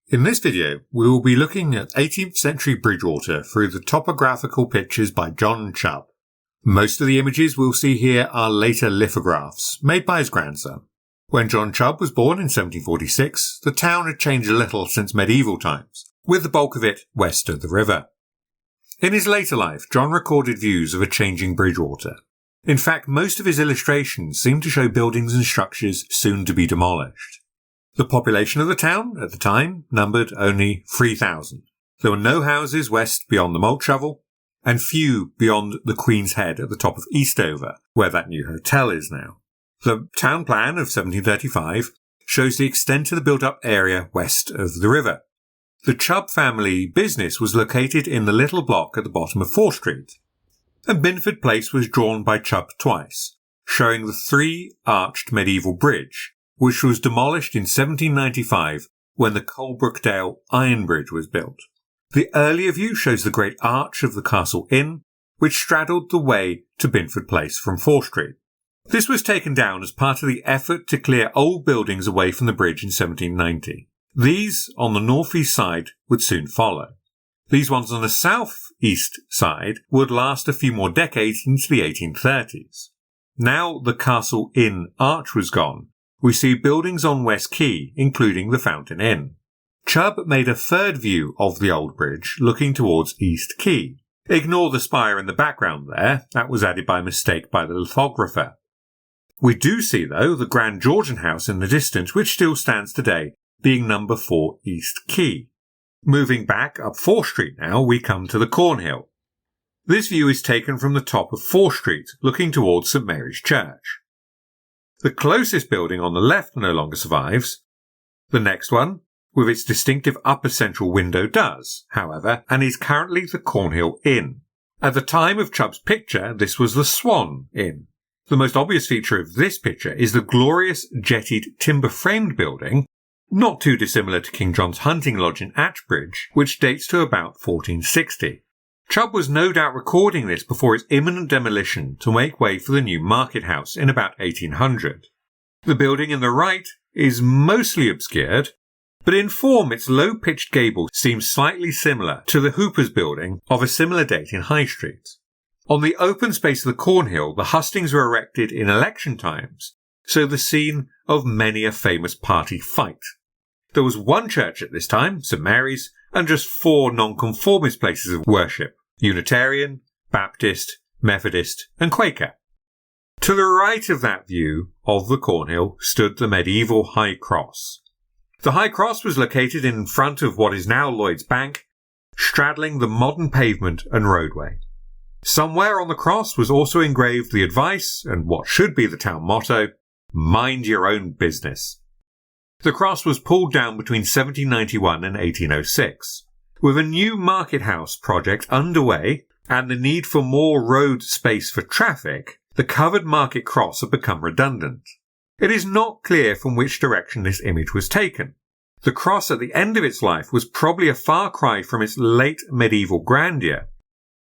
In this video, we will be looking at 18th century Bridgwater through the topographical pictures by John Chubb. Most of the images we'll see here are later lithographs, made by his grandson. When John Chubb was born in 1746, the town had changed little since medieval times, with the bulk of it west of the river. In his later life, John recorded views of a changing Bridgwater. In fact, most of his illustrations seem to show buildings and structures soon to be demolished. The population of the town, at the time, numbered only 3,000. There were no houses west beyond the malt shovel, and few beyond the Queen's Head at the top of Eastover, where that new hotel is now. The town plan of 1735 shows the extent of the built-up area west of the river. The Chubb family business was located in the little block at the bottom of 4th Street, and Binford Place was drawn by Chubb twice, showing the three-arched medieval bridge, which was demolished in 1795 when the Coalbrookdale Iron Bridge was built. The earlier view shows the great arch of the Castle Inn, which straddled the way to Binford Place from 4th Street. This was taken down as part of the effort to clear old buildings away from the bridge in 1790. These, on the northeast side, would soon follow. These ones on the southeast side would last a few more decades into the 1830s. Now the Castle Inn arch was gone, we see buildings on West Quay, including the Fountain Inn. Chubb made a third view of the old bridge, looking towards East Quay. Ignore the spire in the background there, that was added by mistake by the lithographer. We do see, though, the Grand Georgian House in the distance, which still stands today, being number 4 East Quay. Moving back up 4th Street now, we come to the Cornhill. This view is taken from the top of 4th Street, looking towards St Mary's Church. The closest building on the left no longer survives. The next one, with its distinctive upper central window, does, however, and is currently the Cornhill Inn. At the time of Chubb's picture, this was the Swan Inn. The most obvious feature of this picture is the glorious jettied timber-framed building, not too dissimilar to King John's hunting lodge in Atchbridge, which dates to about 1460. Chubb was no doubt recording this before its imminent demolition to make way for the new market house in about 1800. The building in the right is mostly obscured, but in form its low-pitched gable seems slightly similar to the Hooper's building of a similar date in High Street. On the open space of the Cornhill, the hustings were erected in election times, so the scene of many a famous party fight. There was one church at this time, St Mary's, and just 4 nonconformist places of worship: Unitarian, Baptist, Methodist, and Quaker. To the right of that view of the Cornhill stood the medieval High Cross. The High Cross was located in front of what is now Lloyd's Bank, straddling the modern pavement and roadway. Somewhere on the cross was also engraved the advice, and what should be the town motto, "Mind your own business." The cross was pulled down between 1791 and 1806. With a new market house project underway and the need for more road space for traffic, the covered market cross had become redundant. It is not clear from which direction this image was taken. The cross at the end of its life was probably a far cry from its late medieval grandeur,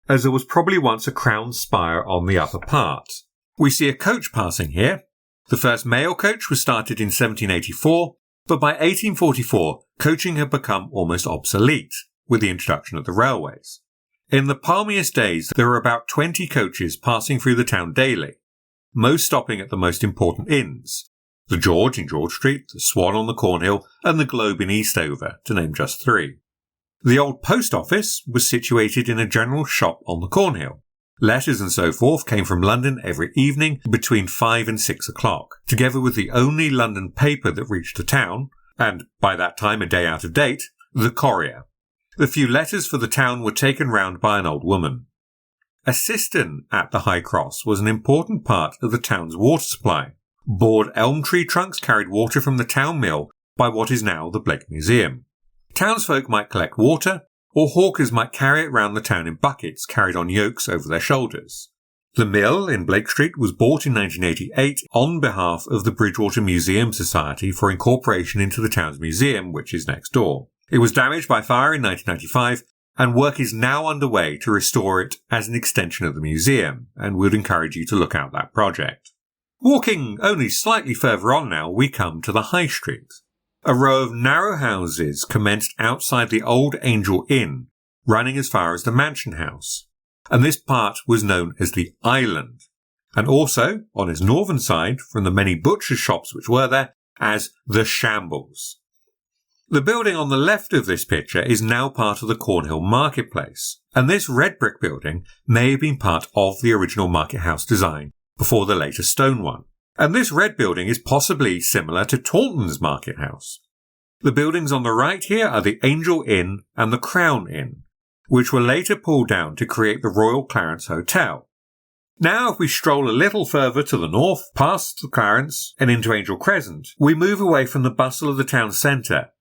as there was probably once a crown spire on the upper part. We see a coach passing here. The first mail coach was started in 1784, but by 1844, coaching had become almost obsolete with the introduction of the railways. In the palmiest days, there were about 20 coaches passing through the town daily, most stopping at the most important inns: the George in George Street, the Swan on the Cornhill, and the Globe in Eastover, to name just 3. The old post office was situated in a general shop on the Cornhill. Letters and so forth came from London every evening between 5 and 6 o'clock, together with the only London paper that reached the town, and by that time a day out of date, the Courier. The few letters for the town were taken round by an old woman. A cistern at the High Cross was an important part of the town's water supply. Board elm tree trunks carried water from the town mill by what is now the Blake Museum. Townsfolk might collect water, or hawkers might carry it round the town in buckets carried on yokes over their shoulders. The mill in Blake Street was bought in 1988 on behalf of the Bridgwater Museum Society for incorporation into the town's museum, which is next door. It was damaged by fire in 1995, and work is now underway to restore it as an extension of the museum, and would encourage you to look out that project. Walking only slightly further on now, we come to the High Street. A row of narrow houses commenced outside the old Angel Inn, running as far as the Mansion House, and this part was known as the Island, and also, on its northern side, from the many butcher shops which were there, as the Shambles. The building on the left of this picture is now part of the Cornhill Marketplace, and this red brick building may have been part of the original market house design before the later stone one. And this red building is possibly similar to Taunton's market house. The buildings on the right here are the Angel Inn and the Crown Inn, which were later pulled down to create the Royal Clarence Hotel. Now, if we stroll a little further to the north, past the Clarence and into Angel Crescent, we move away from the bustle of the town centre,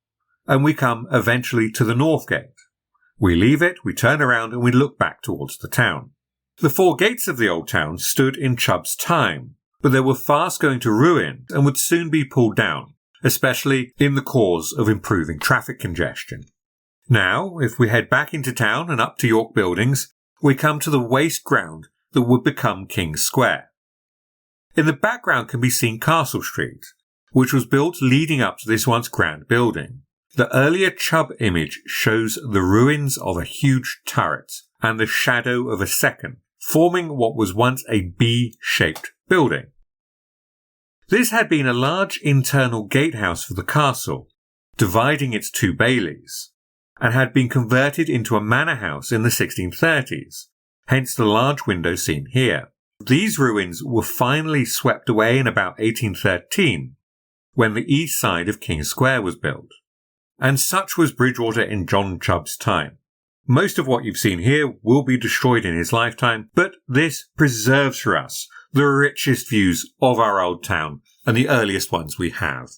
and we come eventually to the North Gate. We leave it, we turn around, and we look back towards the town. The four gates of the old town stood in Chubb's time, but they were fast going to ruin and would soon be pulled down, especially in the cause of improving traffic congestion. Now, if we head back into town and up to York Buildings, we come to the waste ground that would become King's Square. In the background can be seen Castle Street, which was built leading up to this once grand building. The earlier Chubb image shows the ruins of a huge turret and the shadow of a second, forming what was once a B-shaped building. This had been a large internal gatehouse for the castle, dividing its two baileys, and had been converted into a manor house in the 1630s, hence the large window seen here. These ruins were finally swept away in about 1813, when the east side of King's Square was built. And such was Bridgwater in John Chubb's time. Most of what you've seen here will be destroyed in his lifetime, but this preserves for us the richest views of our old town and the earliest ones we have.